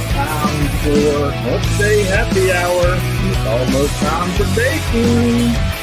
time for Hump Day Happy Hour. It's almost time for Dayton.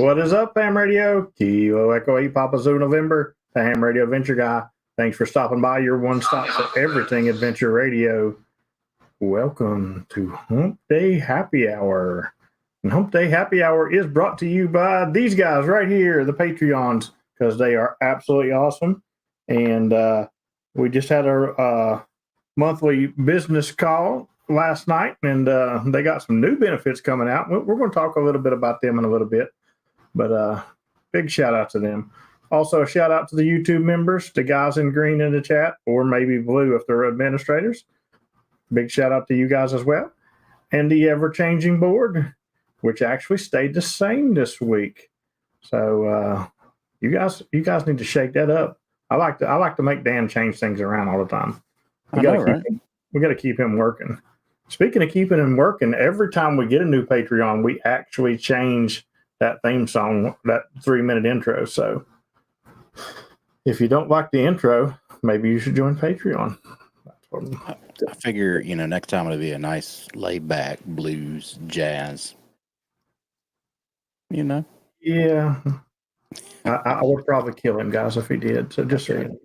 What is up, Ham Radio? Kilo Echo 8 Papa Zoo November, the Ham Radio Adventure Guy. Thanks for stopping by your one-stop for everything Adventure Radio. Welcome to Hump Day Happy Hour. And Hump Day Happy Hour is brought to you by these guys right here, the Patreons, because they are absolutely awesome. And we just had our monthly business call last night, and they got some new benefits coming out. We're going to talk a little bit about them in a little bit. But big shout out to them. Also, a shout out to the YouTube members, the guys in green in the chat, or maybe blue if they're administrators. Big shout out to you guys as well. And the ever-changing board, which actually stayed the same this week. So you guys need to shake that up. I like to make Dan change things around all the time. We got to keep him working. Speaking of keeping him working, every time we get a new Patreon, we actually change that theme song, that 3-minute intro. So if you don't like the intro, maybe you should join Patreon. I figure, next time it'll be a nice laid back blues, jazz. Yeah. I would probably kill him, guys, if he did. So just saying.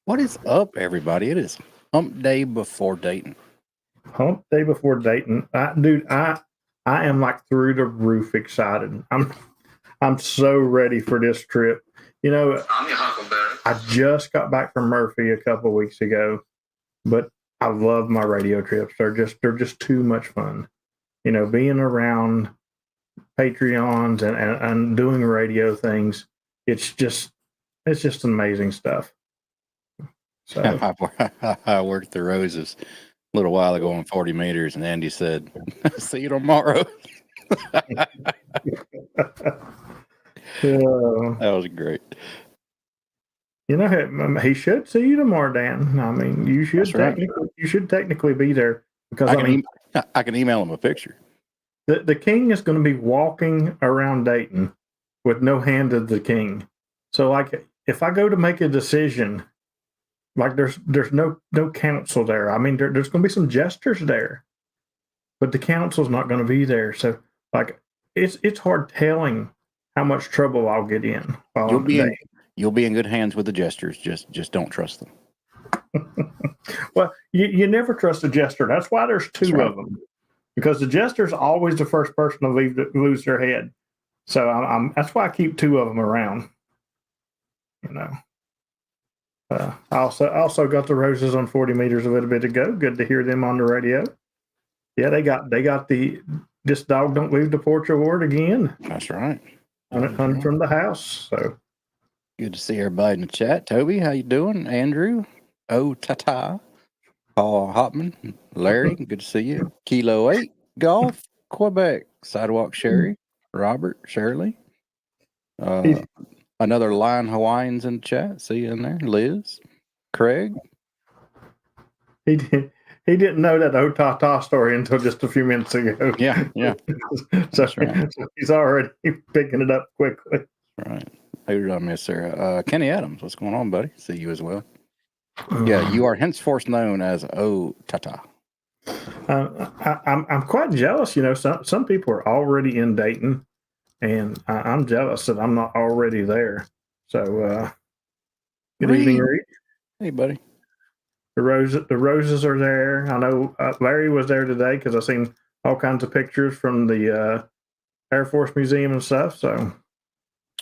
What is up, everybody? It is Hump Day before Dayton. Hump Day before Dayton. I am like through the roof excited. I'm so ready for this trip. I'm your Huckleberry. I just got back from Murphy a couple of weeks ago, but I love my radio trips. They're just too much fun. Being around Patreons and doing radio things. It's just amazing stuff. So I worked the roses a little while ago on 40 meters, and Andy said, "See you tomorrow." That was great. He should see you tomorrow, Dan. I mean, you should technically be there because I can email him a picture. The king is going to be walking around Dayton with no hand of the king. So, like, if I go to make a decision, like there's no council there. I mean, there's going to be some jesters there, but the council's not going to be there. So, like, it's hard telling how much trouble I'll get in. You'll be in good hands with the jesters. Just don't trust them. Well, you never trust a jester. That's why there's two of them, because the jester's always the first person to lose their head. So that's why I keep two of them around. I also got the roses on 40 meters a little bit ago. Good to hear them on the radio. Yeah, they got the "This Dog Don't Leave the Porch" award again. That's right. Hunted from the house. So Good to see everybody in the chat. Toby, how you doing? Andrew, Tata, Paul Hopman, Larry, good to see you. Kilo 8, Golf, Quebec, Sidewalk Sherry, Robert, Shirley. Another Lion Hawaiians in the chat. See you in there. Liz, Craig. He didn't know that Otata story until just a few minutes ago. Yeah. So he's already picking it up quickly. Right. Who did I miss there? Kenny Adams. What's going on, buddy? See you as well. Yeah, you are henceforth known as Tata. I'm quite jealous. Some people are already in Dayton, and I'm jealous that I'm not already there. So, good evening, Reed. Hey, buddy. The roses are there. I know Larry was there today because I've seen all kinds of pictures from the Air Force Museum and stuff. So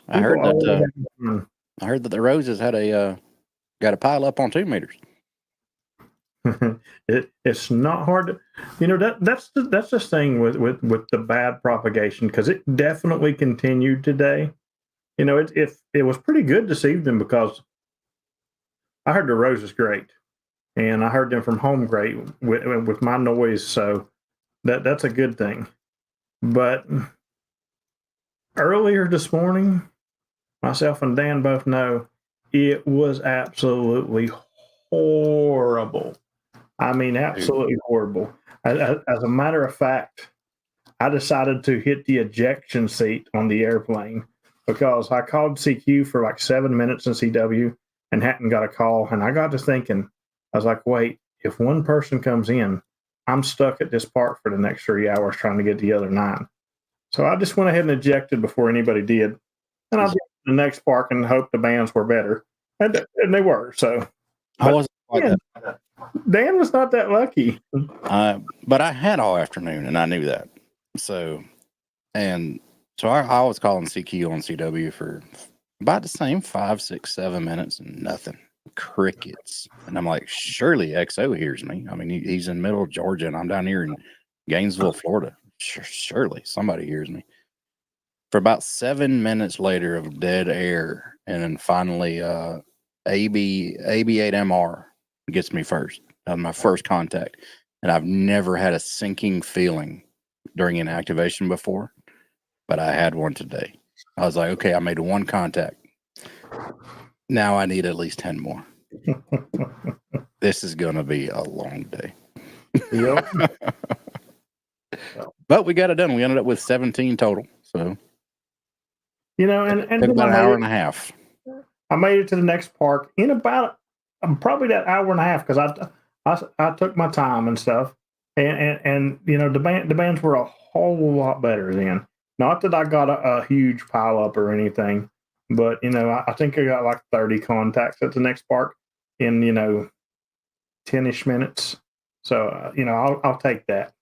I heard that the roses had got a pile up on 2 meters. It's not hard to, that's the thing with the bad propagation, because it definitely continued today. It was pretty good this evening because I heard the roses great, and I heard them from home great with my noise, so that's a good thing. But earlier this morning, myself and Dan both know it was absolutely horrible. I mean, absolutely horrible. As a matter of fact, I decided to hit the ejection seat on the airplane because I called CQ for like 7 minutes in CW and hadn't got a call. And I got to thinking, I was like, wait, if one person comes in, I'm stuck at this park for the next 3 hours trying to get the other 9. So I just went ahead and ejected before anybody did. And I went to the next park and hoped the bands were better. And they were. So I wasn't quite that. Dan was not that lucky. But I had all afternoon, and I knew that. So I was calling CQ on CW for about the same 5, 6, 7 minutes, and nothing. Crickets. And I'm like, surely XO hears me. I mean, he's in middle of Georgia, and I'm down here in Gainesville, Florida. Surely somebody hears me. For about 7 minutes later of dead air, and then finally AB8MR gets me first. That was my first contact. And I've never had a sinking feeling during an activation before, but I had one today. I was like, okay, I made 1 contact. Now I need at least 10 more. This is going to be a long day. Yep. But we got it done. We ended up with 17 total. So, and took about an hour and a half. I made it to the next park in about probably that hour and a half because I took my time and stuff, and the bands were a whole lot better then. Not that I got a huge pile up or anything, but I think I got like 30 contacts at the next park in 10ish minutes. So I'll take that.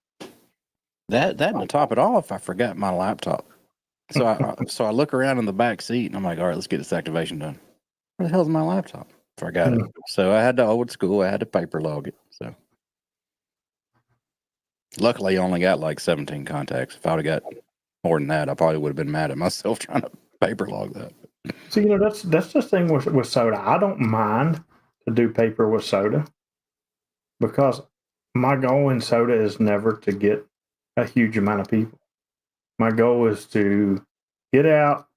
That to top it off, I forgot my laptop. So I look around in the back seat and I'm like, all right, let's get this activation done. Where the hell's my laptop? Forgot it. So I had to old school. I had to paper log it. So luckily, I only got like 17 contacts. If I would have got more than that, I probably would have been mad at myself trying to paper log that. So that's the thing with soda. I don't mind to do paper with soda because my goal in soda is never to get a huge amount of people. My goal is to get out,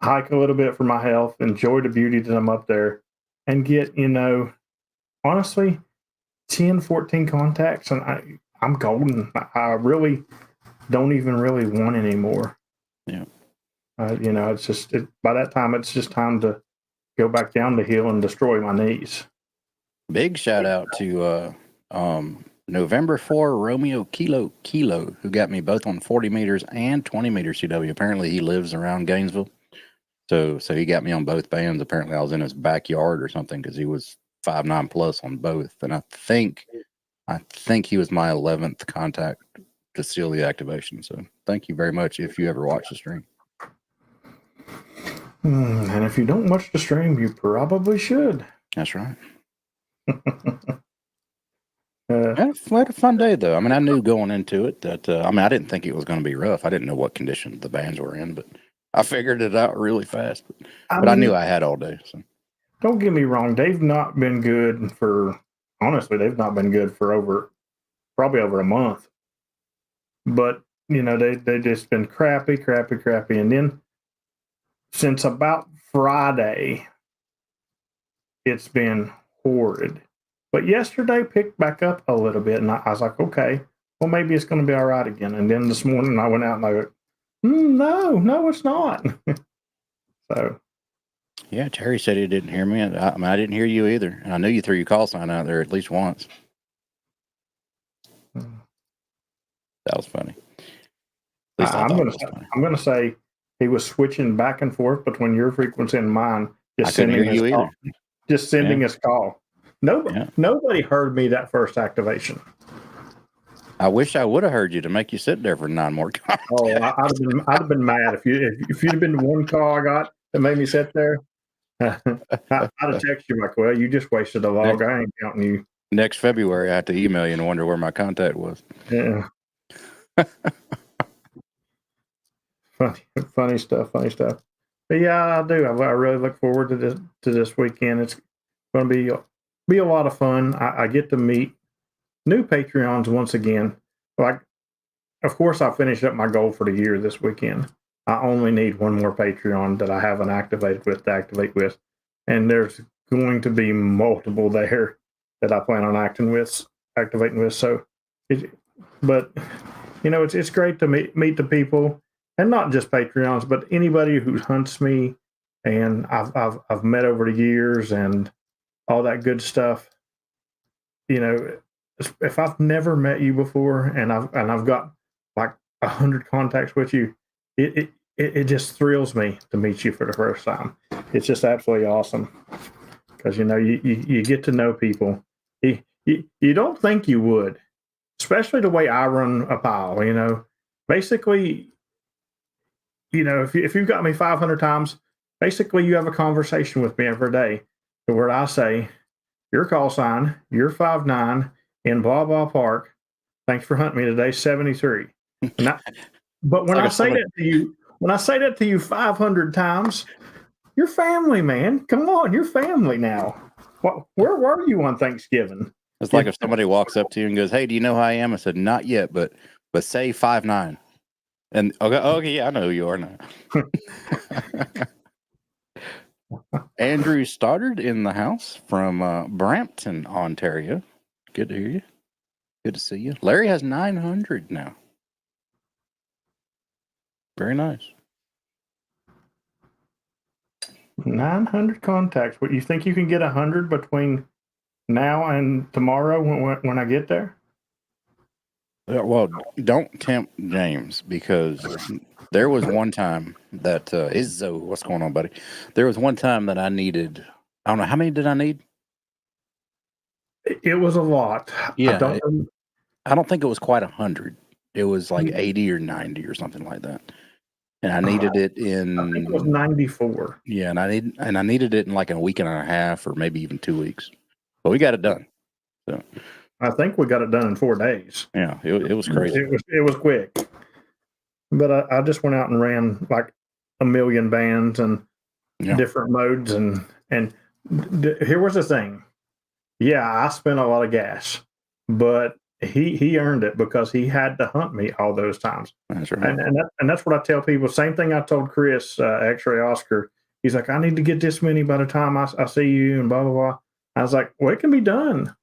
hike a little bit for my health, enjoy the beauty that I'm up there, and get, honestly, 10, 14 contacts, and I'm golden. I really don't even really want any more. Yeah. It's just, by that time, it's just time to go back down the hill and destroy my knees. Big shout out to November 4 Romeo Kilo, who got me both on 40 meters and 20 meter CW. Apparently he lives around Gainesville. So he got me on both bands. Apparently I was in his backyard or something because he was 5'9" plus on both. And I think he was my 11th contact to seal the activation. So thank you very much if you ever watch the stream. And if you don't watch the stream, you probably should. That's right. I had a fun day, though. I mean, I knew going into it that, I didn't think it was going to be rough. I didn't know what condition the bands were in, but I figured it out really fast, I but I mean, knew I had all day. So. don't get me wrong. They've not been good honestly, they've not been good for probably over a month. But, they just been crappy. And then since about Friday, it's been horrid. But yesterday picked back up a little bit, and I was like, okay, well, maybe it's going to be all right again. And then this morning I went out and I go, no, it's not. So. Yeah, Terry said he didn't hear me. I didn't hear you either. And I knew you threw your call sign out there at least once. That was funny. At least I thought it was funny. I'm going to say he was switching back and forth between your frequency and mine. I couldn't hear you either. Just sending his call. Nobody heard me that first activation. I wish I would have heard you to make you sit there for 9 more times. Oh, I'd have been mad if you'd have been the one call I got that made me sit there. I'd have texted you like, well, you just wasted a log. I ain't counting you. Next February, I have to email you and wonder where my contact was. Yeah. Funny stuff. But yeah, I do. I really look forward to this weekend. It's going to be a lot of fun. I get to meet new Patreons once again. Like, of course, I finished up my goal for the year this weekend. I only need one more Patreon that I haven't activated with to activate with, and there's going to be multiple there that I plan on activating with. So, it's great to meet the people, and not just Patreons, but anybody who hunts me, and I've met over the years and all that good stuff. If I've never met you before, and I've got like 100 contacts with you, it just thrills me to meet you for the first time. It's just absolutely awesome because you get to know people. You don't think you would, especially the way I run a pile. Basically, if you've got me 500 times, basically you have a conversation with me every day, to where I say, your call sign, you're 5'9" in blah blah park. Thanks for hunting me today, 73. But when I say that to you 500 times, you're family, man. Come on, you're family now. Where were you on Thanksgiving? It's like if somebody walks up to you and goes, "Hey, do you know who I am?" I said, "Not yet, but say 5'9". And okay, yeah, I know who you are now. Andrew Stoddard in the house from Brampton, Ontario. Good to hear you. Good to see you. Larry has 900 now. Very nice. 900 contacts. What, you think you can get 100 between now and tomorrow when I get there? Well, don't tempt James, because there was one time that Izzo, what's going on, buddy? There was one time that I needed, I don't know, how many did I need? It was a lot. Yeah. I don't think it was quite 100. It was like 80 or 90 or something like that. And I needed it in, I think it was 94. Yeah, and I needed it in like a week and a half or maybe even 2 weeks. But we got it done. So I think we got it done in 4 days. Yeah, it was crazy. It was quick. But I just went out and ran like 1 million bands and different modes, and here was the thing. Yeah, I spent a lot of gas, but he earned it because he had to hunt me all those times. That's right. And that's what I tell people. Same thing I told Chris, X-Ray Oscar. He's like, I need to get this many by the time I see you, and blah blah blah. I was like, well, it can be done,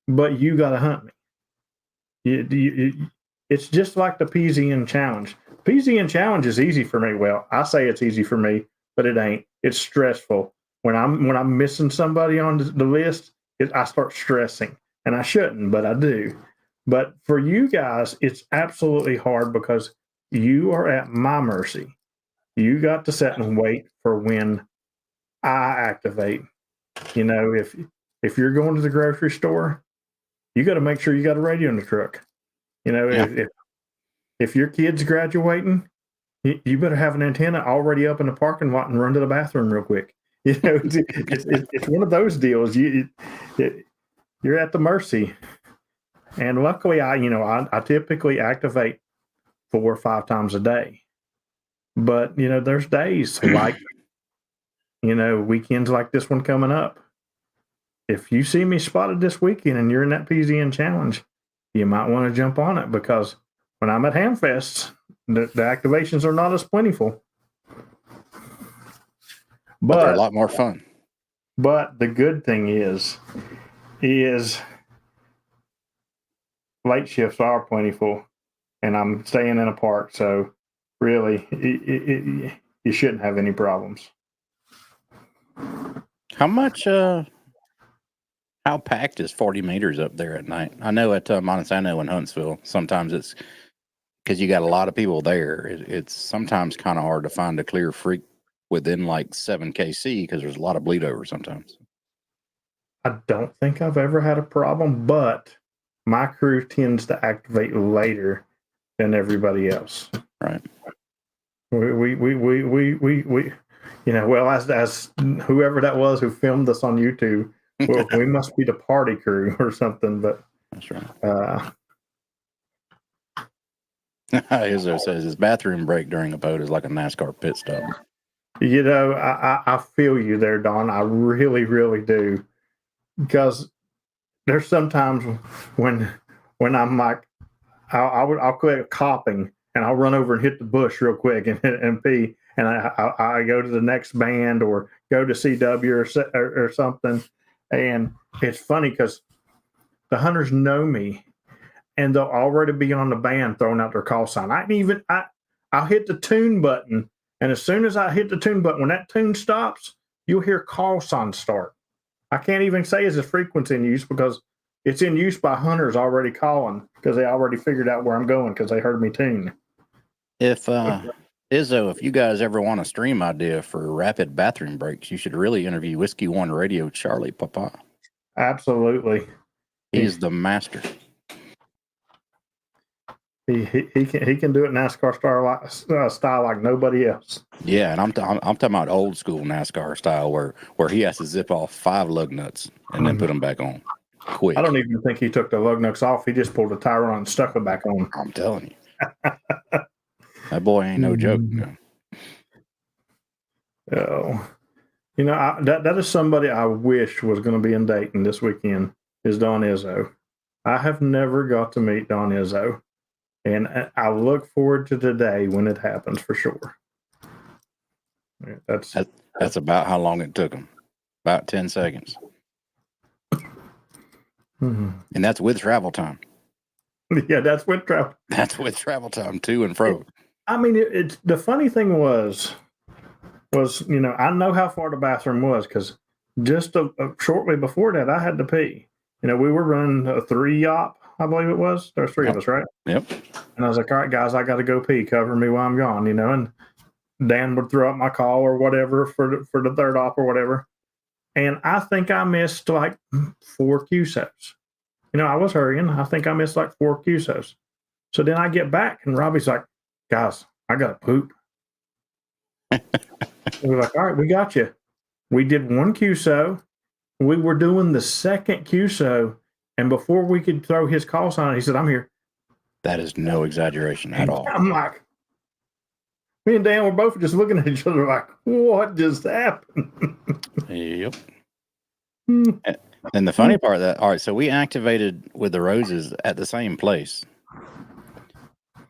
but you got to hunt me. It's just like the PZN challenge. PZN challenge is easy for me. Well, I say it's easy for me, but it ain't. It's stressful. When I'm missing somebody on the list, I start stressing, and I shouldn't, but I do. But for you guys, it's absolutely hard because you are at my mercy. You got to sit and wait for when I activate. If you're going to the grocery store, you got to make sure you got a radio in the truck. If your kid's graduating, you better have an antenna already up in the parking lot and run to the bathroom real quick. It's one of those deals. You're at the mercy. And luckily, I typically activate 4 or 5 times a day. But, there's days like, weekends like this one coming up. If you see me spotted this weekend and you're in that PZN challenge, you might want to jump on it, because when I'm at Hamfests, the activations are not as plentiful. But they're a lot more fun. But the good thing is late shifts are plentiful, and I'm staying in a park, so really, you shouldn't have any problems. How much? How packed is 40 meters up there at night? I know at Montesano and Huntsville, sometimes it's because you got a lot of people there. It's sometimes kind of hard to find a clear freak within like 7 kc because there's a lot of bleed over sometimes. I don't think I've ever had a problem, but my crew tends to activate later than everybody else. Right. We well, as whoever that was who filmed us on YouTube, well, we must be the party crew or something. But that's right. Izzo says his bathroom break during a POTA is like a NASCAR pit stop. I feel you there, Don. I really, really do. Because there's sometimes when I'm like, I'll quit coughing and I'll run over and hit the bush real quick and pee, and I go to the next band or go to CW or something. And it's funny because the hunters know me, and they'll already be on the band throwing out their call sign. I'll hit the tune button, and as soon as I hit the tune button, when that tune stops, you'll hear call signs start. I can't even say is a frequency in use because it's in use by hunters already calling because they already figured out where I'm going because they heard me tune. If Izzo, if you guys ever want a stream idea for rapid bathroom breaks, you should really interview Whiskey One Radio Charlie Papa. Absolutely, he's the master. He can do it NASCAR style like nobody else. Yeah, and I'm talking about old school NASCAR style where he has to zip off 5 lug nuts and then put them back on quick. I don't even think he took the lug nuts off. He just pulled the tire on and stuck it back on. I'm telling you, that boy ain't no joke. Oh, that is somebody I wish was going to be in Dayton this weekend. Is Don Izzo. I have never got to meet Don Izzo. And I look forward to the day when it happens for sure. That's about how long it took him. About 10 seconds. Mm-hmm. And that's with travel time. Yeah, that's with travel. That's with travel time to and fro. I mean, it's the funny thing was I know how far the bathroom was because just shortly before that I had to pee. We were running a 3-yop. I believe it was. There's 3 of us, right? Yep. And I was like, all right, guys, I got to go pee. Cover me while I'm gone, And Dan would throw up my call or whatever for the 3rd op or whatever. And I think I missed like 4 QSOs. I was hurrying. I think I missed like 4 QSOs. So then I get back and Robbie's like, guys, I got to poop. We're like, all right, we got you. We did 1 QSO. We were doing the 2nd QSO. And before we could throw his call sign, he said, I'm here. That is no exaggeration at all. I'm like, me and Dan were both just looking at each other like, what just happened? Yep. And the funny part of that, all right, so we activated with the Roses at the same place.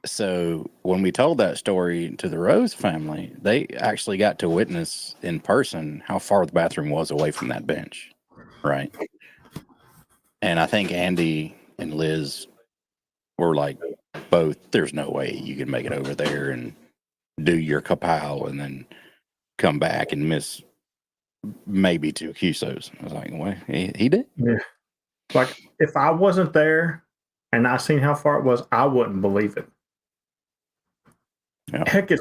So when we told that story to the Rose family, they actually got to witness in person how far the bathroom was away from that bench. Right. And I think Andy and Liz were like, both, there's no way you can make it over there and do your kapow and then come back and miss maybe 2 QSOs. I was like, well, he did. Yeah. Like, if I wasn't there and I seen how far it was, I wouldn't believe it. Yeah. Heck,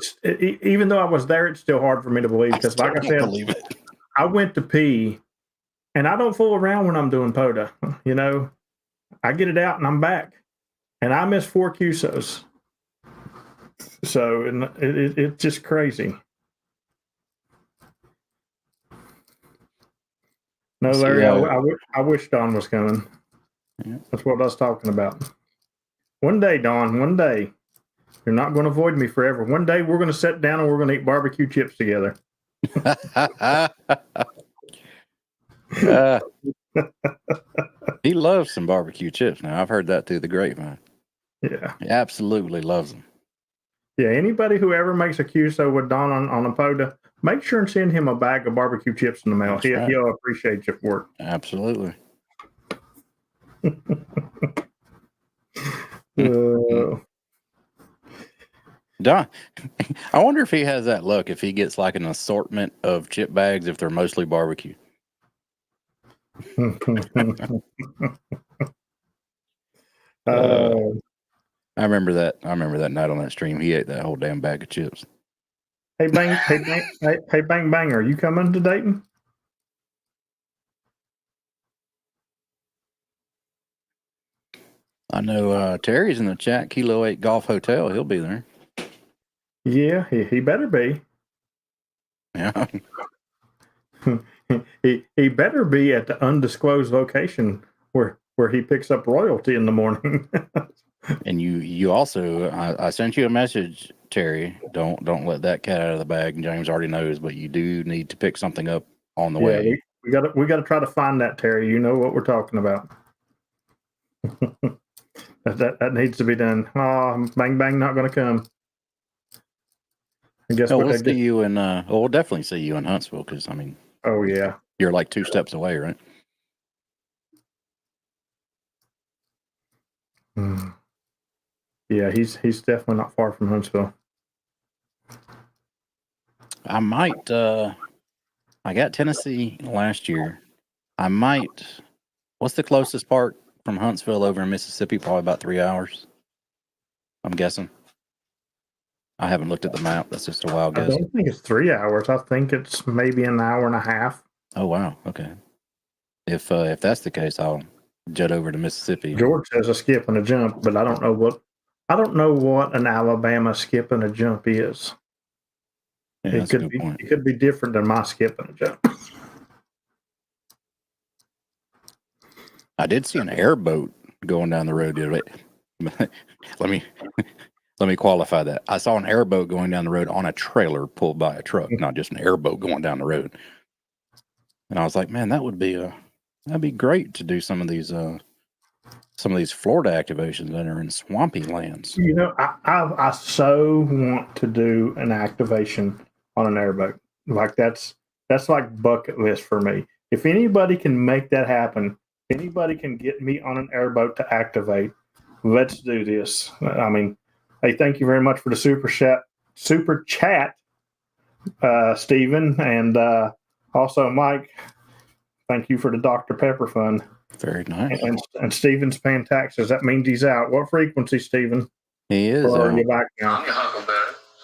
even though I was there, it's still hard for me to believe because, like I said, I went to pee. And I don't fool around when I'm doing POTA. I get it out and I'm back. And I missed 4 QSOs. So it's just crazy. No, Larry, I wish Don was coming. Yeah. That's what I was talking about. One day, Don, one day. You're not going to avoid me forever. One day we're going to sit down and we're going to eat barbecue chips together. He loves some barbecue chips. Now I've heard that through the grapevine. Yeah. He absolutely loves them. Yeah. Anybody who ever makes a QSO with Don on a POTA, make sure and send him a bag of barbecue chips in the mail. He'll appreciate your work. Absolutely. Don, I wonder if he has that luck if he gets like an assortment of chip bags if they're mostly barbecue. I remember that. I remember that night on that stream. He ate that whole damn bag of chips. Hey Bang, Bang Bang, are you coming to Dayton? I know Terry's in the chat. Kilo 8 Golf Hotel. He'll be there. Yeah, he better be. Yeah. he better be at the undisclosed location where he picks up royalty in the morning. And you also, I sent you a message, Terry. Don't let that cat out of the bag. And James already knows, but you do need to pick something up on the way. We got to try to find that, Terry. You know what we're talking about. that needs to be done. Oh, Bang Bang not going to come. I guess we'll see you in. We'll definitely see you in Huntsville because I mean. Oh yeah. You're like 2 steps away, right? Yeah, he's definitely not far from Huntsville. I might. I got Tennessee last year. I might. What's the closest part from Huntsville over in Mississippi? Probably about 3 hours. I'm guessing. I haven't looked at the map. That's just a wild guess. I don't think it's 3 hours. I think it's maybe an hour and a half. Oh wow. Okay. If that's the case, I'll jet over to Mississippi. George says a skip and a jump, but I don't know what an Alabama skip and a jump is. Yeah, it could be different than my skip and a jump. I did see an airboat going down the road the other day. Let me qualify that. I saw an airboat going down the road on a trailer pulled by a truck, not just an airboat going down the road. And I was like, man, that'd be great to do some of these Florida activations that are in swampy lands. You know, I so want to do an activation on an airboat. Like that's like bucket list for me. If anybody can make that happen, anybody can get me on an airboat to activate, let's do this. I mean, hey, thank you very much for the super chat, Stephen, and also Mike. Thank you for the Dr. Pepper fund. Very nice. And Stephen's paying taxes. That means he's out. What frequency, Stephen? He is. Or are you back now?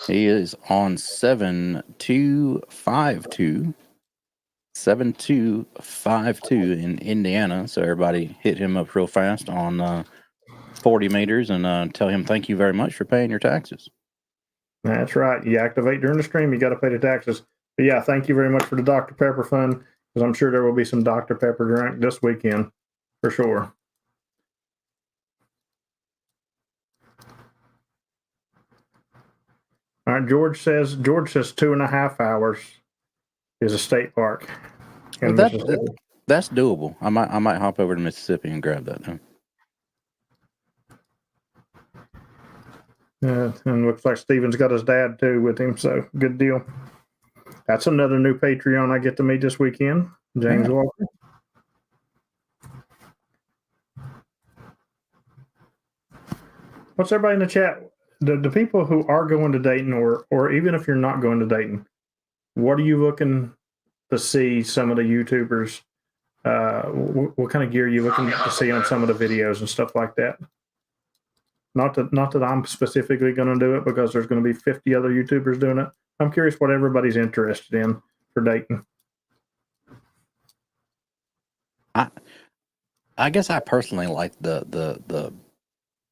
He is on 7252. 7252 in Indiana. So everybody hit him up real fast on 40 meters and tell him thank you very much for paying your taxes. That's right. You activate during the stream, you got to pay the taxes. But yeah, thank you very much for the Dr. Pepper fund, because I'm sure there will be some Dr. Pepper drink this weekend for sure. All right, George says 2.5 hours is a state park. Well, that's doable. I might hop over to Mississippi and grab that now. And looks like Steven's got his dad too with him, so good deal. That's another new Patreon I get to meet this weekend, James Walker. What's everybody in the chat? The people who are going to Dayton, or even if you're not going to Dayton, what are you looking to see some of the YouTubers? What kind of gear are you looking to see on some of the videos and stuff like that? Not that I'm specifically going to do it, because there's going to be 50 other YouTubers doing it. I'm curious what everybody's interested in for Dayton. I guess I personally like the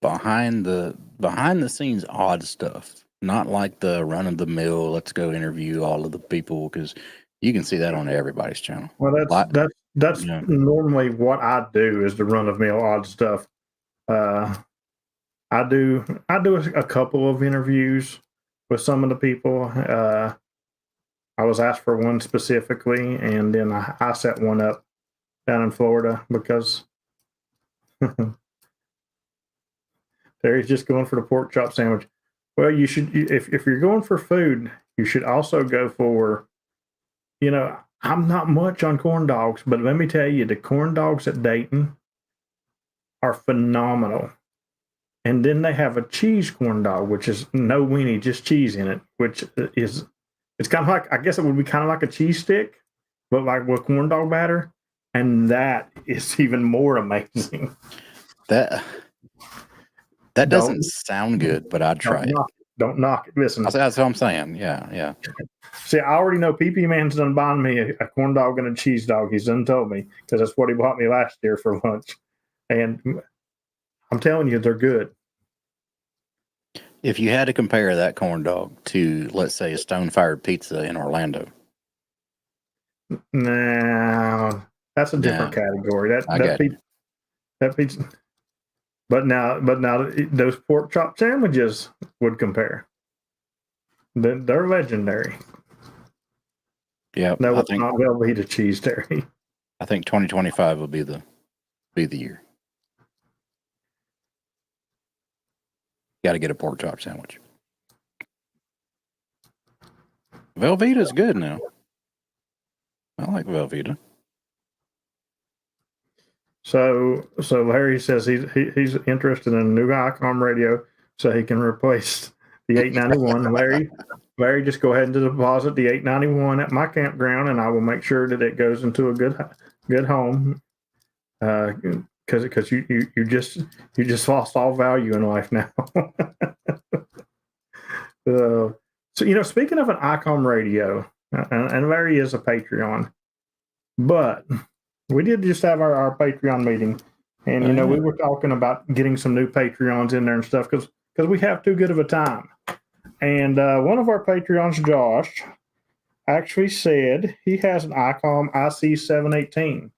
behind the scenes odd stuff, not like the run of the mill. Let's go interview all of the people, because you can see that on everybody's channel. Well, that's normally what I do, is the run of mill odd stuff. I do a couple of interviews with some of the people. I was asked for one specifically, and then I set one up down in Florida because Terry's just going for the pork chop sandwich. Well, if you're going for food, you should also go for, I'm not much on corn dogs, but let me tell you, the corn dogs at Dayton are phenomenal. And then they have a cheese corn dog, which is no weenie, just cheese in it, which is, it's kind of like, I guess it would be kind of like a cheese stick, but like with corn dog batter. And that is even more amazing. That doesn't sound good, but I'd try it. Don't knock it. Listen, that's what I'm saying. Yeah. See, I already know PP Man's done buying me a corn dog and a cheese dog. He's done told me because that's what he bought me last year for lunch. And I'm telling you, they're good. If you had to compare that corn dog to, let's say, a stone-fired pizza in Orlando. No, that's a different category. That pizza. But now those pork chop sandwiches would compare. They're legendary. Yeah, no, it's not Velveeta cheese, Terry. I think 2025 will be the year. Got to get a pork chop sandwich. Velveeta's good now. I like Velveeta. So Larry says he's interested in a new ICOM radio so he can replace the 891. Larry, just go ahead and deposit the 891 at my campground, and I will make sure that it goes into a good home. Because you just lost all value in life now. So speaking of an ICOM radio, and Larry is a Patreon, but we did just have our Patreon meeting, and we were talking about getting some new Patreons in there and stuff because we have too good of a time. And one of our Patreons, Josh, actually said he has an ICOM IC718.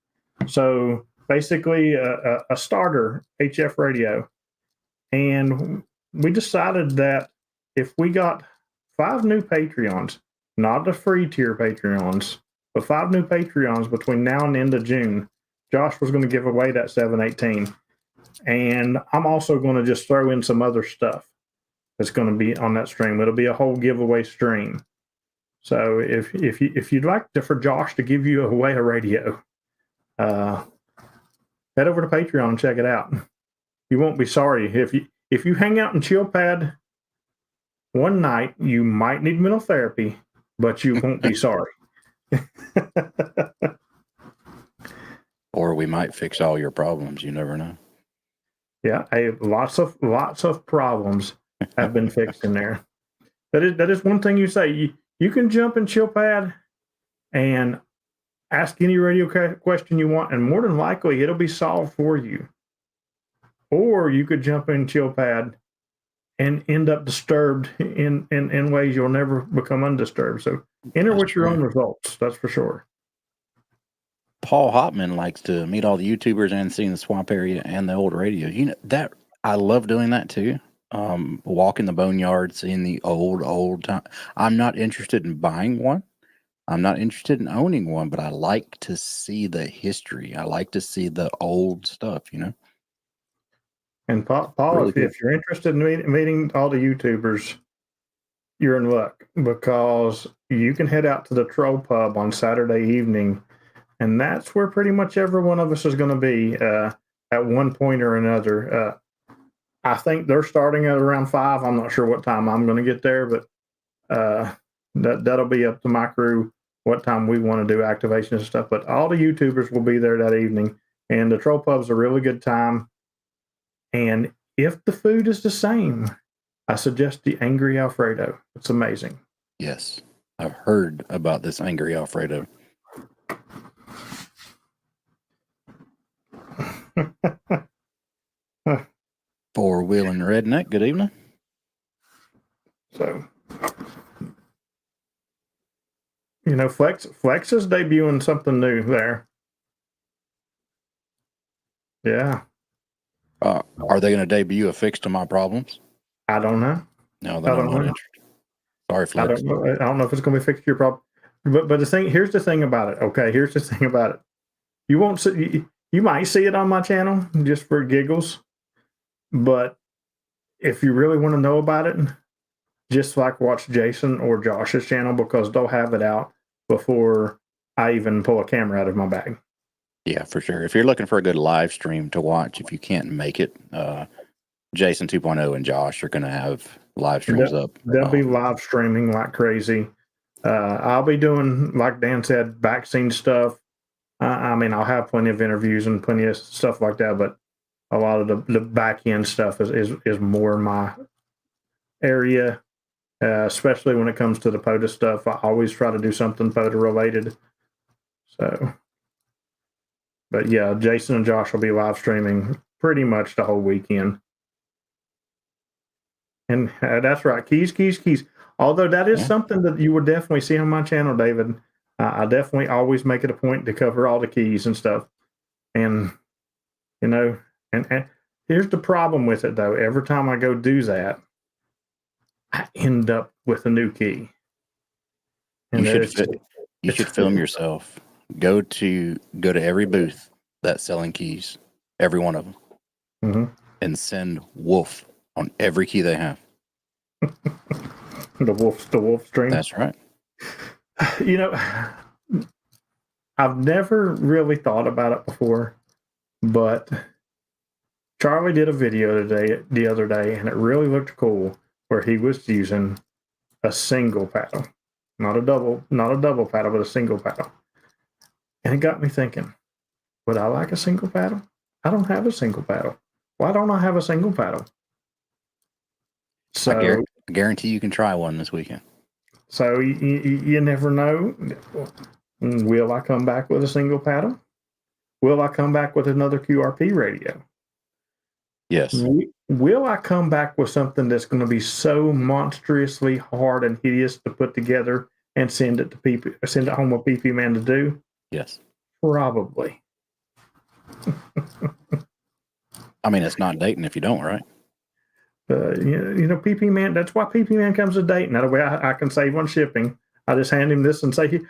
So basically a starter HF radio. And we decided that if we got 5 new Patreons, not the free tier Patreons, but 5 new Patreons between now and the end of June, Josh was going to give away that 718. And I'm also going to just throw in some other stuff that's going to be on that stream. It'll be a whole giveaway stream. So if you'd like for Josh to give you away a radio, head over to Patreon and check it out. You won't be sorry. If you hang out in Chill Pad one night, you might need mental therapy, but you won't be sorry. Or we might fix all your problems. You never know. Yeah, lots of problems have been fixed in there. That is one thing you say. You can jump in Chill Pad and ask any radio question you want, and more than likely it'll be solved for you. Or you could jump in Chill Pad and end up disturbed in ways you'll never become undisturbed. So enter with your own results. That's for sure. Paul Hopman likes to meet all the YouTubers and see the swamp area and the old radio. That I love doing that too. Walking the boneyard, seeing the old time. I'm not interested in buying one. I'm not interested in owning one, but I like to see the history. I like to see the old stuff, And Paul, really if you're interested in meeting all the YouTubers, you're in luck because you can head out to the Troll Pub on Saturday evening, and that's where pretty much every one of us is going to be at one point or another. I think they're starting at around 5. I'm not sure what time I'm going to get there, but that'll be up to my crew what time we want to do activation and stuff. But all the YouTubers will be there that evening, and the Troll Pub's a really good time. And if the food is the same, I suggest the Angry Alfredo. It's amazing. Yes, I've heard about this Angry Alfredo. Four-wheeling redneck, good evening. So, Flex is debuting something new there. Yeah. Are they going to debut a fix to my problems? I don't know. No, then I'm not interested. Sorry, I Flex. don't know. I don't know if it's going to be fixed to your problem. But here's the thing about it. Okay, here's the thing about it. You won't see. You might see it on my channel just for giggles, but if you really want to know about it, just like watch Jason or Josh's channel because they'll have it out before I even pull a camera out of my bag. Yeah, for sure. If you're looking for a good live stream to watch, if you can't make it, Jason 2.0 and Josh are going to have live streams up. They'll be live streaming like crazy. I'll be doing, like Dan said, back scene stuff. I mean, I'll have plenty of interviews and plenty of stuff like that, but a lot of the back end stuff is more my area, especially when it comes to the POTA stuff. I always try to do something POTA related. So, but yeah, Jason and Josh will be live streaming pretty much the whole weekend. And that's right, keys. Although that is something that you would definitely see on my channel, David. I definitely always make it a point to cover all the keys and stuff. And, you know, and here's the problem with it, though. Every time I go do that, I end up with a new key. And you should film yourself. Go to every booth that's selling keys, every one of them, and send Wolf on every key they have. the wolf string. That's right. You know, I've never really thought about it before, but Charlie did a video the other day, and it really looked cool, where he was using a single paddle, not a double paddle, but a single paddle. And it got me thinking, would I like a single paddle? I don't have a single paddle. Why don't I have a single paddle? So I guarantee you can try one this weekend. So you never know. Will I come back with a single paddle? Will I come back with another QRP radio? Yes. Will I come back with something that's going to be so monstrously hard and hideous to put together and send it home with PP Man to do? Yes. Probably. I mean, it's not Dayton if you don't, right? You know, PP Man, that's why PP Man comes to Dayton. That way I can save on shipping. I just hand him this and say,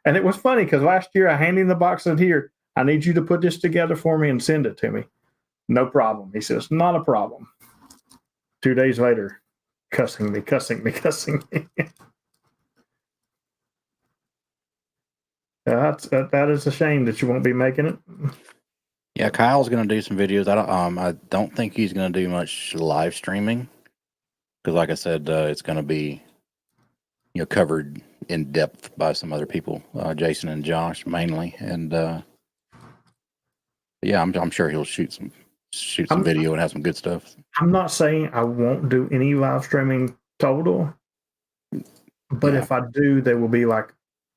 and it was funny because last year I handed him the box and here, I need you to put this together for me and send it to me. No problem. He says, not a problem. 2 days later, cussing me. That is a shame that you won't be making it. Yeah, Kyle's going to do some videos. I don't think he's going to do much live streaming because, like I said, it's going to be covered in depth by some other people, Jason and Josh mainly, and yeah, I'm sure he'll shoot some video and have some good stuff. I'm not saying I won't do any live streaming total, but if I do, they will be like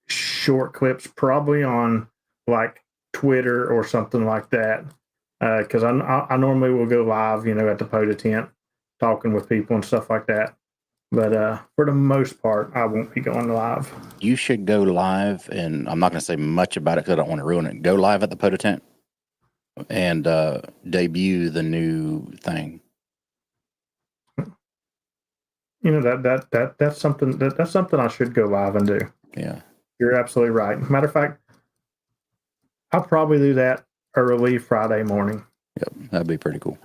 short clips, probably on like Twitter or something like that. Because I normally will go live, at the POTA tent, talking with people and stuff like that. But for the most part, I won't be going live. You should go live, and I'm not going to say much about it because I don't want to ruin it. Go live at the POTA tent and debut the new thing. That's something I should go live and do. Yeah, you're absolutely right. Matter of fact, I'll probably do that early Friday morning. Yep, that'd be pretty cool.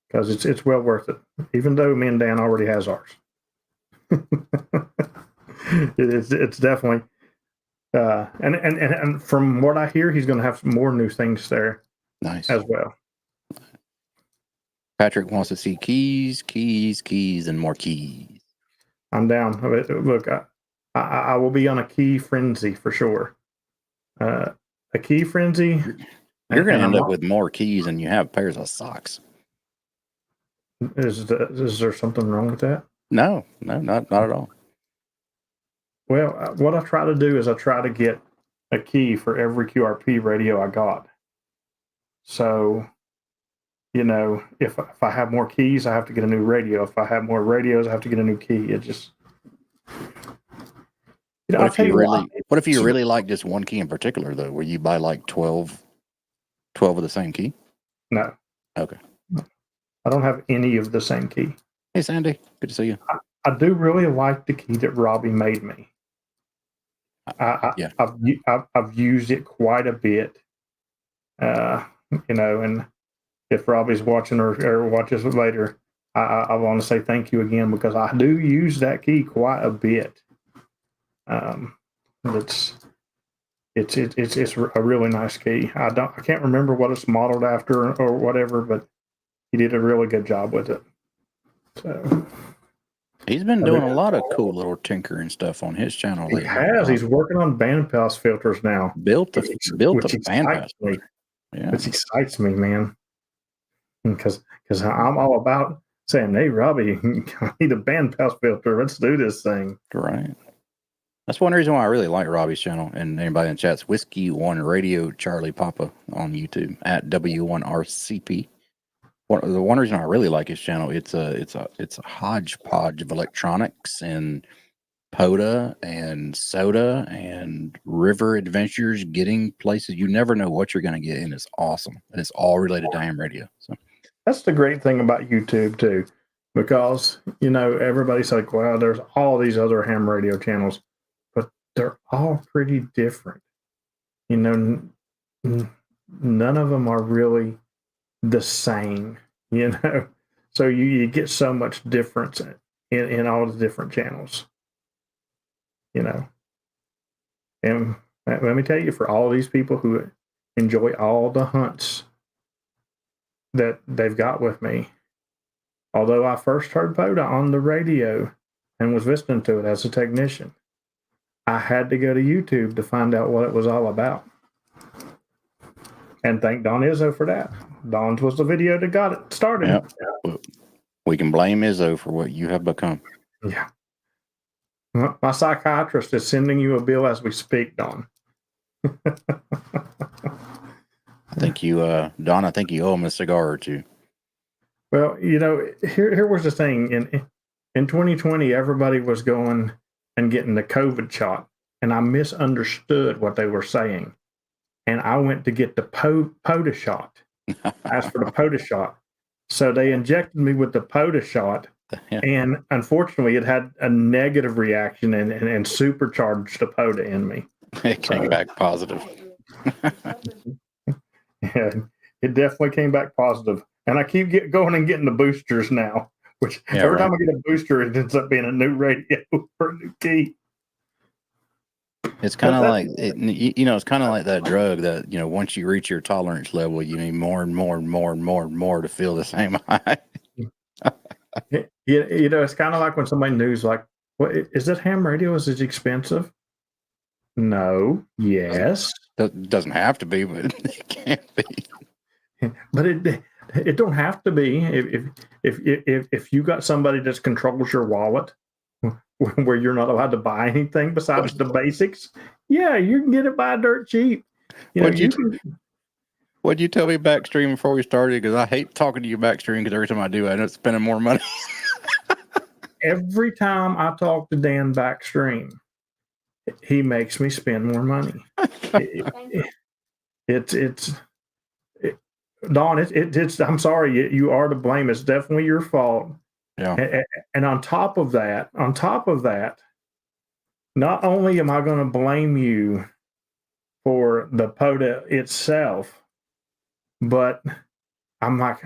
Because it's well worth it, even though me and Dan already has ours. It's definitely, and from what I hear, he's going to have some more new things there. Nice as well. Patrick wants to see keys, and more keys. I'm down. Look, I will be on a key frenzy for sure. A key frenzy. You're going to end up with more keys than you have pairs of socks. Is there something wrong with that? No, not at all. Well, what I try to do is I try to get a key for every QRP radio I got. So, if I have more keys, I have to get a new radio. If I have more radios, I have to get a new key. It just... What if you really like just one key in particular, though, where you buy like 12 12 of the same key? No, Okay. I don't have any of the same key. Hey, Sandy. Good to see you. I do really like the key that Robbie made me. Yeah. I've used it quite a bit. And if Robbie's watching or watches it later, I want to say thank you again because I do use that key quite a bit. It's a really nice key. I can't remember what it's modeled after or whatever, but he did a really good job with it. So He's been doing a lot of cool little tinkering stuff on his channel lately. He has. He's working on bandpass filters now. Built a bandpass. Me. Yeah. Which excites me, man. Because I'm all about saying, hey, Robbie, I need a bandpass filter. Let's do this thing. Right. That's one reason why I really like Robbie's channel. And anybody in chat's Whiskey One Radio Charlie Papa on YouTube at W1RCP. The one reason I really like his channel, it's a hodgepodge of electronics and POTA and soda and river adventures, getting places you never know what you're going to get, and it's awesome. And it's all related to ham radio. So that's the great thing about YouTube too, because everybody's like, well, there's all these other ham radio channels, but they're all pretty different. None of them are really the same, so you get so much difference in all the different channels, and let me tell you, for all these people who enjoy all the hunts that they've got with me, although I first heard POTA on the radio and was listening to it as a technician, I had to go to YouTube to find out what it was all about. And thank Don Izzo for that. Don's was the video that got it started. Yep. We can blame Izzo for what you have become. Yeah. My psychiatrist is sending you a bill as we speak, Don. I think you, Don, I think you owe him a cigar or two. Well, here was the thing. In 2020, everybody was going and getting the COVID shot, and I misunderstood what they were saying. And I went to get the POTA shot. Asked for the POTA shot. So they injected me with the POTA shot. Yeah. And unfortunately, it had a negative reaction and supercharged the POTA in me. It came back positive. Yeah, it definitely came back positive. And I keep going and getting the boosters now, which every time I get a booster, it ends up being a new radio or a new key. It's kind of like it's kind of like that drug that once you reach your tolerance level, you need more and more and more and more and more to feel the same high. It's kind of like when somebody knows, like, what is that ham radio? Is it expensive? No. Yes. It doesn't have to be, but it can be. But it don't have to be. If you got somebody that controls your wallet, where you're not allowed to buy anything besides the basics, yeah, you can get it by dirt cheap. What'd you tell me backstream before we started? Because I hate talking to you backstream, because every time I do, I end up spending more money. Every time I talk to Dan backstream, he makes me spend more money. Don, it's I'm sorry, you are to blame. It's definitely your fault. Yeah. And on top of that, not only am I going to blame you for the POTA itself, but I'm like,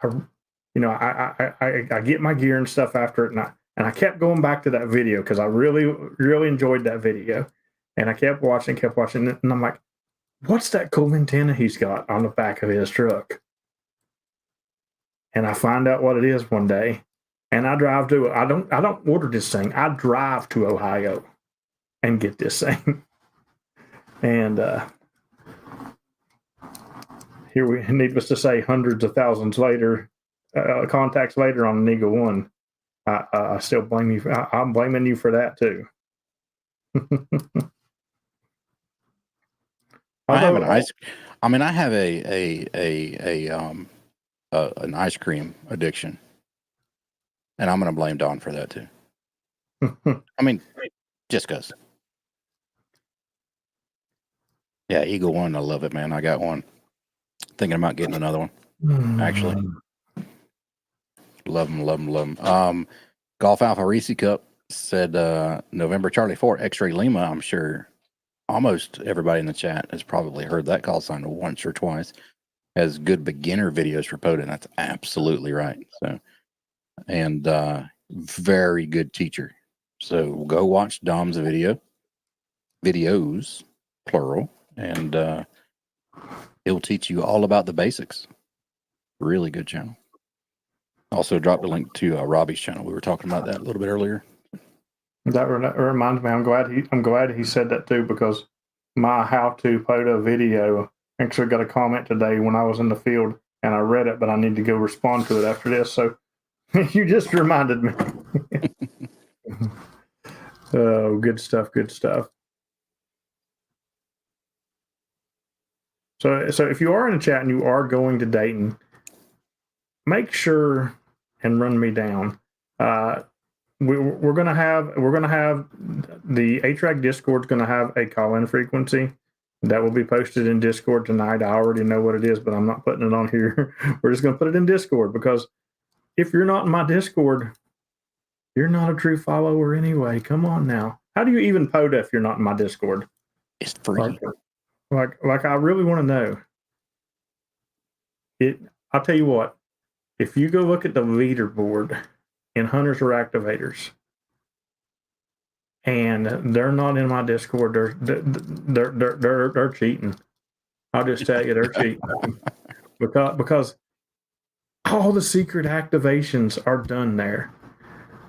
I get my gear and stuff after it, and I kept going back to that video because I really, really enjoyed that video, and I kept watching, and I'm like, what's that cool antenna he's got on the back of his truck? And I find out what it is one day. And I drive to I don't order this thing. I drive to Ohio and get this thing. And here we, needless to say, hundreds of thousands later, contacts later on an Eagle One. I still blame you. I'm blaming you for that too. I have an I have an ice cream addiction. And I'm going to blame Don for that too. I mean, just because. Yeah, Eagle One, I love it, man. I got one. Thinking about getting another one. Actually, love them. Golf Alpha Reese Cup said November Charlie 4 X-Ray Lima. I'm sure almost everybody in the chat has probably heard that call sign once or twice. Has good beginner videos for Poda. That's absolutely right. So, and very good teacher. So go watch Dom's videos, plural, and he'll teach you all about the basics. Really good channel. Also dropped a link to Robbie's channel. We were talking about that a little bit earlier. That reminds me. I'm glad he said that too, because my how-to POTA video actually got a comment today when I was in the field, and I read it, but I need to go respond to it after this. So you just reminded me. Oh, good stuff. So if you are in the chat and you are going to Dayton, make sure and run me down. We're gonna have the HRAC Discord's gonna have a call-in frequency that will be posted in Discord tonight. I already know what it is, but I'm not putting it on here. We're just gonna put it in Discord, because if you're not in my Discord, you're not a true follower anyway. Come on now. How do you even POTA if you're not in my Discord? It's free. Like I really want to know. I'll tell you what. If you go look at the leaderboard in Hunters or Activators, and they're not in my Discord, they're cheating. I'll just tell you, they're cheating because all the secret activations are done there.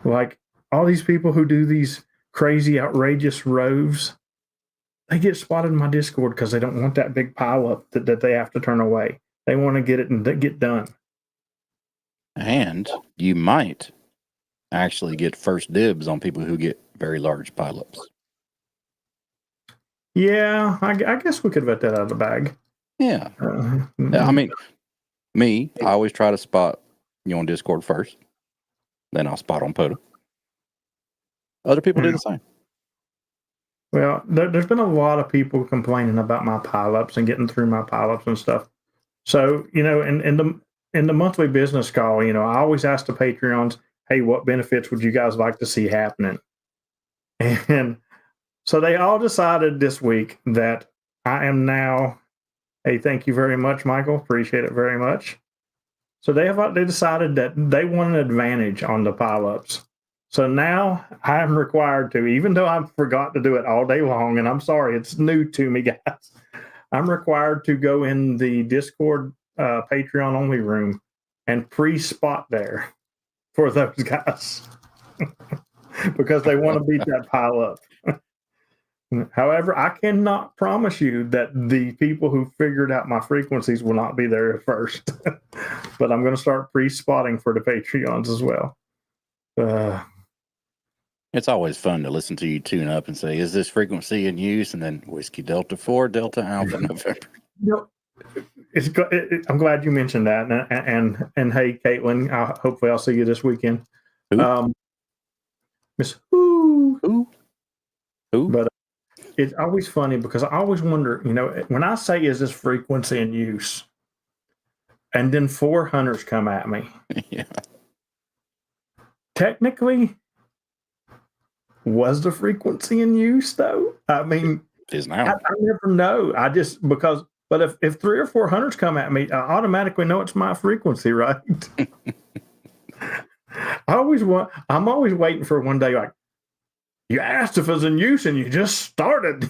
Like all these people who do these crazy, outrageous roves, they get spotted in my Discord because they don't want that big pile up that they have to turn away. They want to get it and get done. And you might actually get first dibs on people who get very large pileups. Yeah, I guess we could let that out of the bag. Yeah. I mean, I always try to spot you on Discord first. Then I'll spot on POTA. Other people do the same. Well, there's been a lot of people complaining about my pileups and getting through my pileups and stuff. So, in the monthly business call, I always ask the Patreons, hey, what benefits would you guys like to see happening? And so they all decided this week that I am now, hey, thank you very much, Michael. Appreciate it very much. So they decided that they want an advantage on the pileups. So now I'm required to, even though I forgot to do it all day long, and I'm sorry, it's new to me, guys. I'm required to go in the Discord Patreon only room and pre-spot there for those guys because they want to beat that pile up. However, I cannot promise you that the people who figured out my frequencies will not be there at first. But I'm going to start pre-spotting for the Patreons as well. It's always fun to listen to you tune up and say, is this frequency in use? And then Whiskey Delta 4, Delta Alpha November. I'm glad you mentioned that. And hey, Caitlin, hopefully I'll see you this weekend. Miss Who? But it's always funny because I always wonder, when I say, is this frequency in use? And then 4 hunters come at me. Yeah. Technically, was the frequency in use though? I mean, it is now. I never know. But if 3 or 4 hunters come at me, I automatically know it's my frequency, right? I'm always waiting for one day, like, you asked if it was in use and you just started.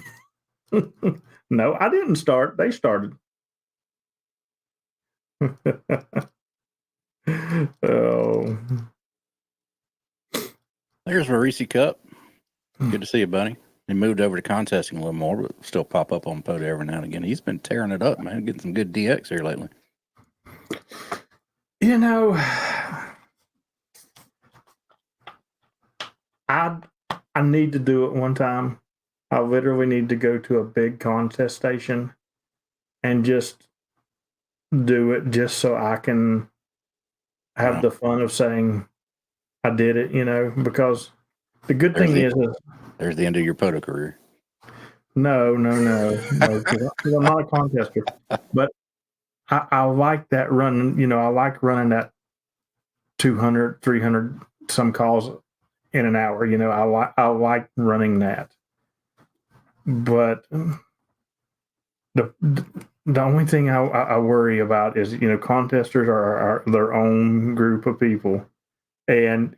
No, I didn't start. They started. Oh. There's Maurice Cup. Good to see you, buddy. He moved over to contesting a little more, but still pop up on POTA every now and again. He's been tearing it up, man. Getting some good DX here lately. I need to do it one time. I literally need to go to a big contest station and just do it just so I can have the fun of saying I did it, because the good thing is there's the end of your POTA career. No, 'cause I'm not a contester. But I like that running. I like running that 200, 300 some calls in an hour. I like running that. But the the only thing I worry about is contesters are their own group of people, and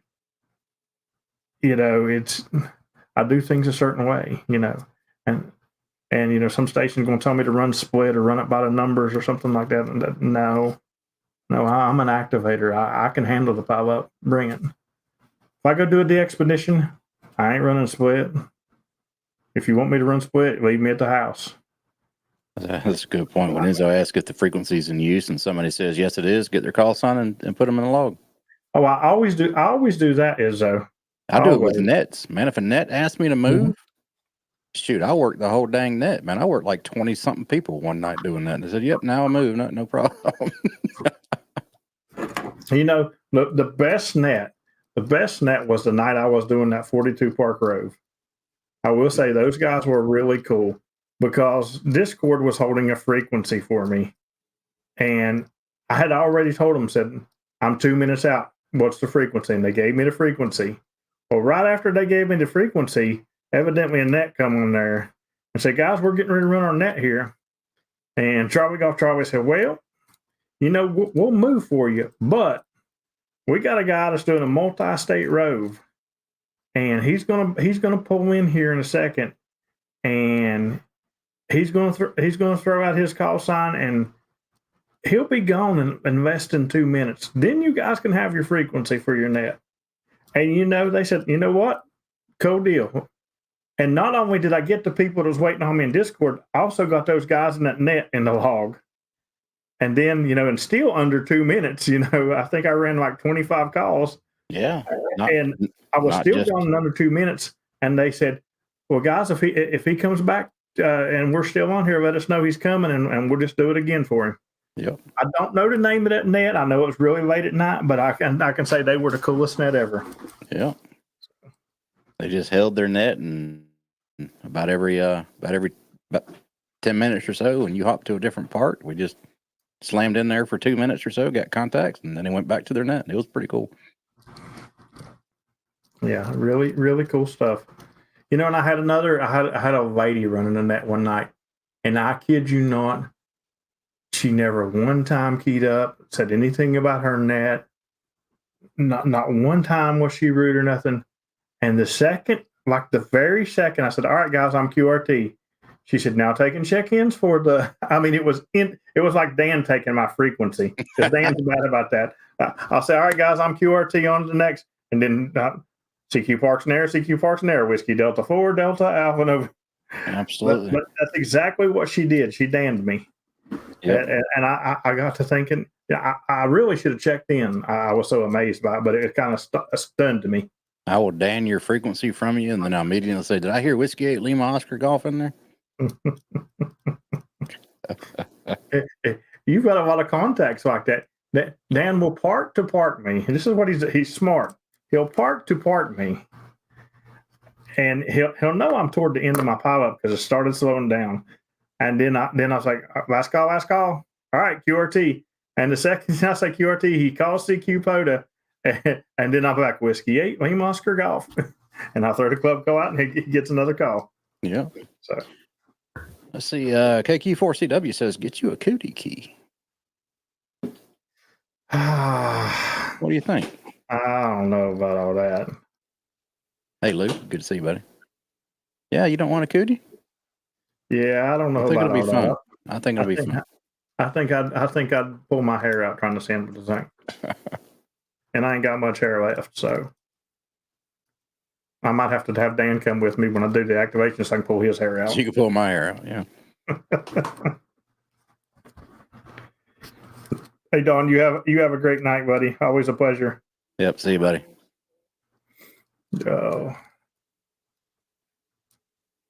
it's I do things a certain way, and some station's going to tell me to run split or run it by the numbers or something like that. And no, I'm an activator. I can handle the pile up. Bring it. If I go do a de-expedition, I ain't running split. If you want me to run split, leave me at the house. That's a good point. When Izzo asks if the frequency's in use and somebody says yes it is, get their call sign and put them in the log. Oh, I always do that, Izzo. I do it with nets. Man, if a net asks me to move, shoot, I work the whole dang net, man. I worked like 20-something people one night doing that. And they said, yep, now I move. No problem. The best net was the night I was doing that 42 Park Grove. I will say those guys were really cool because Discord was holding a frequency for me. And I had already told them, said, I'm 2 minutes out. What's the frequency? And they gave me the frequency. Well, right after they gave me the frequency, evidently a net come on there and said, guys, we're getting ready to run our net here. And Charlie said, well, we'll move for you, but we got a guy that's doing a multi-state rove, and he's gonna pull in here in a second, and he's gonna throw out his call sign, and he'll be gone in less than 2 minutes. Then you guys can have your frequency for your net. And they said, you know what? Cool deal. And not only did I get the people that was waiting on me in Discord, I also got those guys in that net in the log. And then, in still under 2 minutes, I think I ran like 25 calls. Yeah. And I was still gone in under 2 minutes. And they said, well, guys, if he comes back and we're still on here, let us know he's coming and we'll just do it again for him. Yep. I don't know the name of that net. I know it was really late at night, but I can say they were the coolest net ever. Yeah. They just held their net, and about every 10 minutes or so, when you hop to a different part, we just slammed in there for 2 minutes or so, got contacts, and then they went back to their net. It was pretty cool. Yeah, really, really cool stuff. And I had a lady running a net one night, and I kid you not, she never one time keyed up, said anything about her net. Not one time was she rude or nothing. And the very second, I said, all right, guys, I'm QRT. She said, now taking check-ins for it was like Dan taking my frequency. Because Dan's bad about that. I'll say, all right, guys, I'm QRT on to the next. And then CQ Parks and Air, Whiskey Delta 4, Delta Alpha Nova. Absolutely. But that's exactly what she did. She damned me. Yep. And I got to thinking, I really should have checked in. I was so amazed by it, but it kind of stunned me. I will Dan your frequency from you, and then I'll immediately say, did I hear Whiskey 8 Lima Oscar Golf in there? You've got a lot of contacts like that. Dan will park to park me. This is what he's smart. He'll park to park me. And he'll know I'm toward the end of my pileup because it started slowing down. And then I was like, last call. All right, QRT. And the second I say QRT, he calls CQ POTA. And then I'm back, Whiskey 8, Lima Oscar Golf. And I throw the club call out and he gets another call. Yeah. So let's see. KQ4CW says, get you a cootie key. What do you think? I don't know about all that. Hey, Luke. Good to see you, buddy. Yeah, you don't want a cootie? Yeah, I don't know about all that. I think it'll be fun. I think I'd pull my hair out trying to sand with the zinc. And I ain't got much hair left, so I might have to have Dan come with me when I do the activation so I can pull his hair out. So you can pull my hair out, yeah. Hey, Don, you have a great night, buddy. Always a pleasure. Yep, see you, buddy. Oh.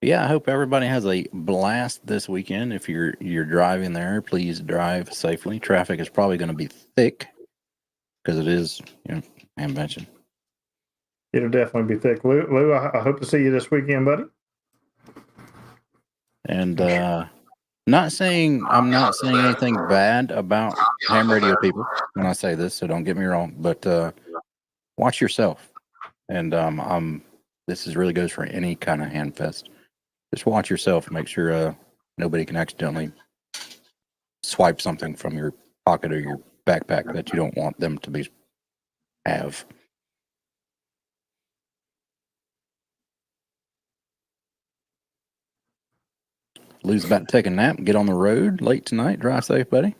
Yeah, I hope everybody has a blast this weekend. If you're driving there, please drive safely. Traffic is probably going to be thick because it is, I mentioned. It'll definitely be thick. Lou, I hope to see you this weekend, buddy. And I'm not saying anything bad about ham radio people when I say this, so don't get me wrong. But watch yourself, and this is really goes for any kind of hand fest. Just watch yourself and make sure nobody can accidentally swipe something from your pocket or your backpack that you don't want them to have. Lou's about to take a nap and get on the road late tonight. Drive safe, buddy.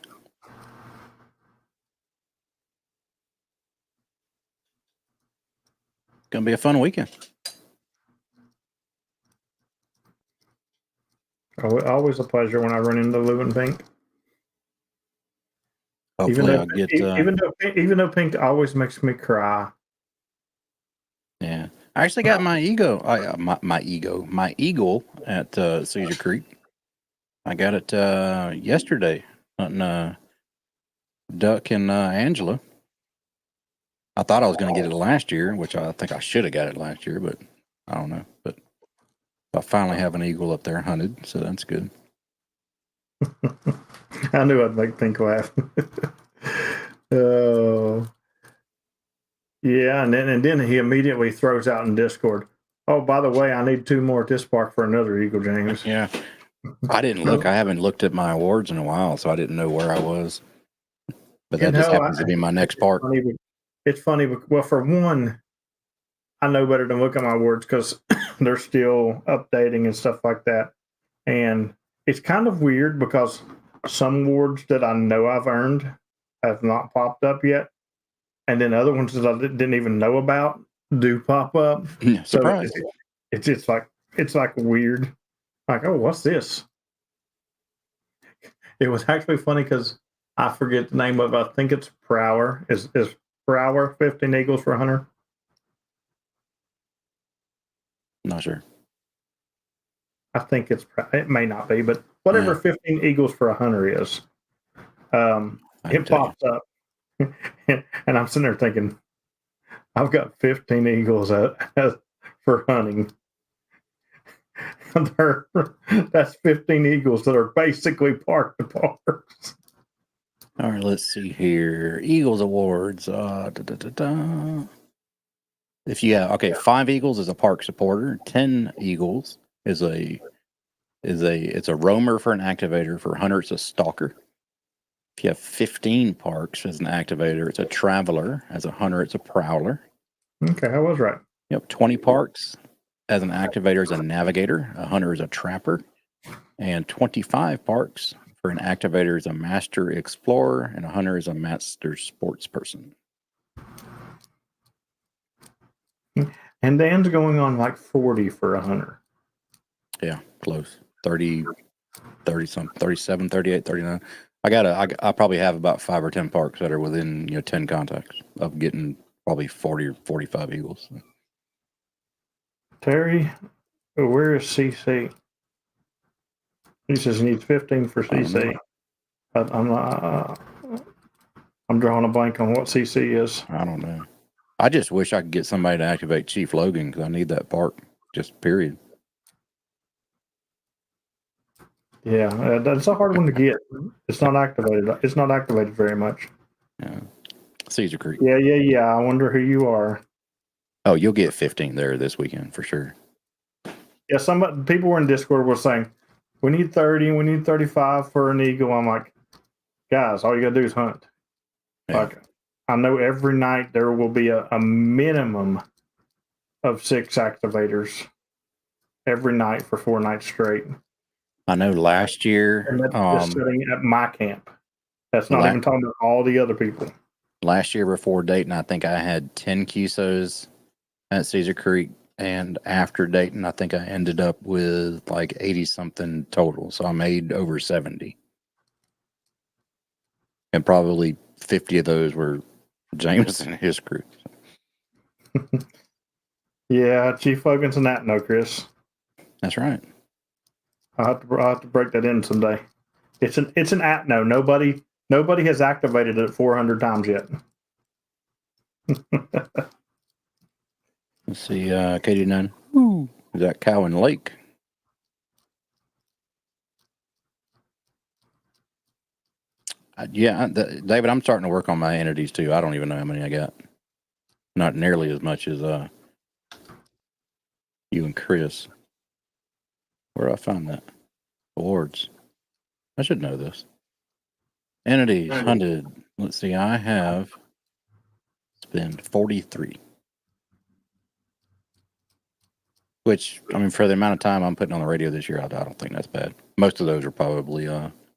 Gonna be a fun weekend. Always a pleasure when I run into Lou and Pink. Hopefully, I'll get. Even though Pink always makes me cry. Yeah, I actually got my eagle at Cedar Creek. I got it yesterday hunting Duck and Angela. I thought I was going to get it last year, which I think I should have got it last year, but I don't know. But I finally have an eagle up there hunted, so that's good. I knew I'd make Pink laugh. Oh, yeah, and then he immediately throws out in Discord, "Oh, by the way, I need 2 more at this park for another eagle, James." Yeah, I didn't look. I haven't looked at my awards in a while, so I didn't know where I was. But that just happens to be my next park. It's funny. Well, for one, I know better than look at my awards because they're still updating and stuff like that. And it's kind of weird because some awards that I know I've earned have not popped up yet. And then other ones that I didn't even know about do pop up. Surprise. So it's like weird. Like, oh, what's this? It was actually funny because I forget the name of it. I think it's Prower. Is Prower 15 eagles for a hunter? Not sure. I think it may not be, but whatever 15 eagles for a hunter is, it pops up. And I'm sitting there thinking, I've got 15 eagles for hunting. That's 15 eagles that are basically park to parks. All right, let's see here. Eagles awards. If you have 5 eagles is a park supporter. 10 eagles is a roamer for an activator. For a hunter, it's a stalker. If you have 15 parks as an activator, it's a traveler. As a hunter, it's a prowler. Okay, I was right. Yep, 20 parks as an activator is a navigator. A hunter is a trapper. And 25 parks for an activator is a master explorer, and a hunter is a master sports person. And Dan's going on like 40 for a hunter. Yeah, close. 30 some, 37, 38, 39. I probably have about 5 or 10 parks that are within 10 contacts of getting probably 40 or 45 eagles. Terry, where is CC? He says he needs 15 for CC. I'm drawing a blank on what CC is. I don't know. I just wish I could get somebody to activate Chief Logan because I need that park. Just period. Yeah, that's a hard one to get. It's not activated. It's not activated very much. Yeah. Cedar Creek. Yeah. I wonder who you are. Oh, you'll get 15 there this weekend for sure. Yeah, some people were in Discord were saying, we need 30, we need 35 for an eagle. I'm like, guys, all you gotta do is hunt. Yeah. Like, I know every night there will be a minimum of 6 activators every night for 4 nights straight. I know last year. And that's just sitting at my camp. That's not even talking about all the other people. Last year before Dayton, I think I had 10 QSOs at Cedar Creek. And after Dayton, I think I ended up with like 80 something total. So I made over 70. And probably 50 of those were James and his crew. Yeah, Chief Logan's and that, no, Chris. That's right. I'll have to break that in someday. It's an Atno. Nobody has activated it 400 times yet. Let's see, KD9. Ooh, is that Cowan Lake? David, I'm starting to work on my entities too. I don't even know how many I got. Not nearly as much as you and Chris. Where do I find that? Awards. I should know this. Entities, hunted. Let's see, I have spent 43. Which, I mean, for the amount of time I'm putting on the radio this year, I don't think that's bad. Most of those are probably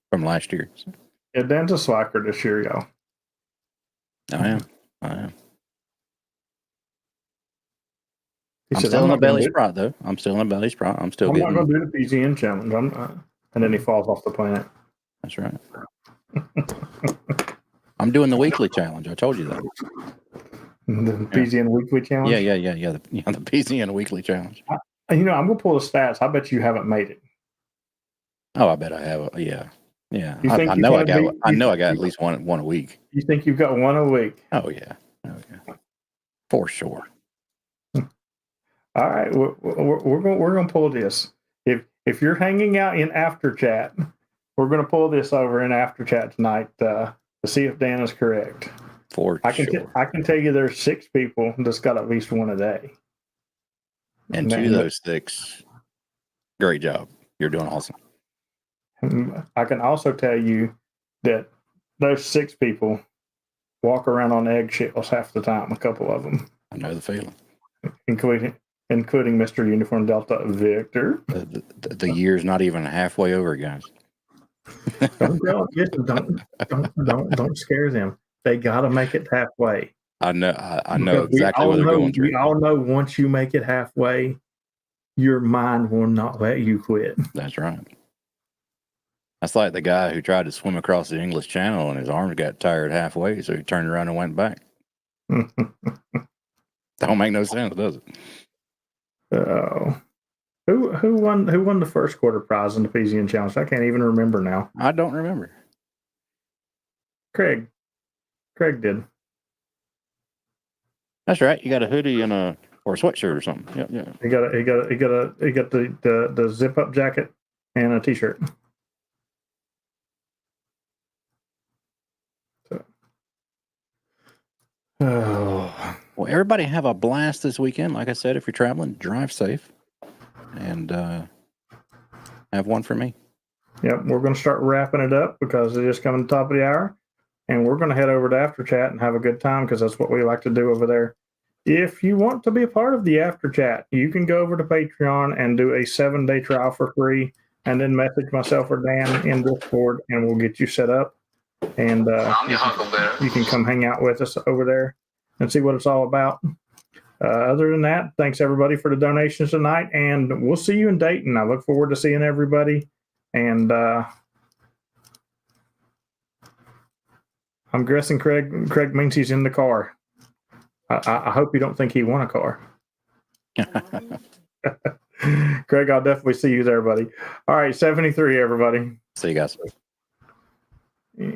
from last year. So. Yeah, Dan's a slacker this year, y'all. I am. He I'm said, still in the belly sprite, though. I'm still in the belly sprite. I'm still getting. I'm not going to do the PZN challenge. And then he falls off the planet. That's right. I'm doing the weekly challenge. I told you that. The PZN weekly challenge? Yeah. The PZN weekly challenge. I'm going to pull the stats. I bet you haven't made it. Oh, I bet I have. Yeah. I know I got at least one a week. You think you've got one a week? Oh yeah. For sure. All right, we're going to pull this. If you're hanging out in after chat, we're going to pull this over in after chat tonight to see if Dan is correct. I can tell you there's 6 people that's got at least one a day. And 2 of those 6, great job. You're doing awesome. I can also tell you that those 6 people walk around on eggshells half the time, a couple of them. I know the feeling. Including Mr. Uniform Delta Victor. The year's not even halfway over, guys. Don't scare them. They got to make it halfway. I know exactly what they're going through. We all know once you make it halfway, your mind will not let you quit. That's right. That's like the guy who tried to swim across the English Channel and his arms got tired halfway, so he turned around and went back. Don't make no sense, does it? Oh, who won the first quarter prize in the PZN challenge? I can't even remember now. I don't remember. Craig did. That's right. You got a hoodie and a sweatshirt or something. Yeah. He got the zip up jacket and a t-shirt. Oh. Well, everybody have a blast this weekend. Like I said, if you're traveling, drive safe and have one for me. Yep, we're going to start wrapping it up because it is coming to the top of the hour. And we're going to head over to After Chat and have a good time because that's what we like to do over there. If you want to be a part of the After Chat, you can go over to Patreon and do a 7-day trial for free and then message myself or Dan in Discord and we'll get you set up. And you can come hang out with us over there and see what it's all about. Other than that, thanks everybody for the donations tonight, and we'll see you in Dayton. I look forward to seeing everybody. And I'm guessing Craig means he's in the car. I hope you don't think he won a car. Craig, I'll definitely see you there, buddy. All right, 73, everybody. See you guys. Yeah.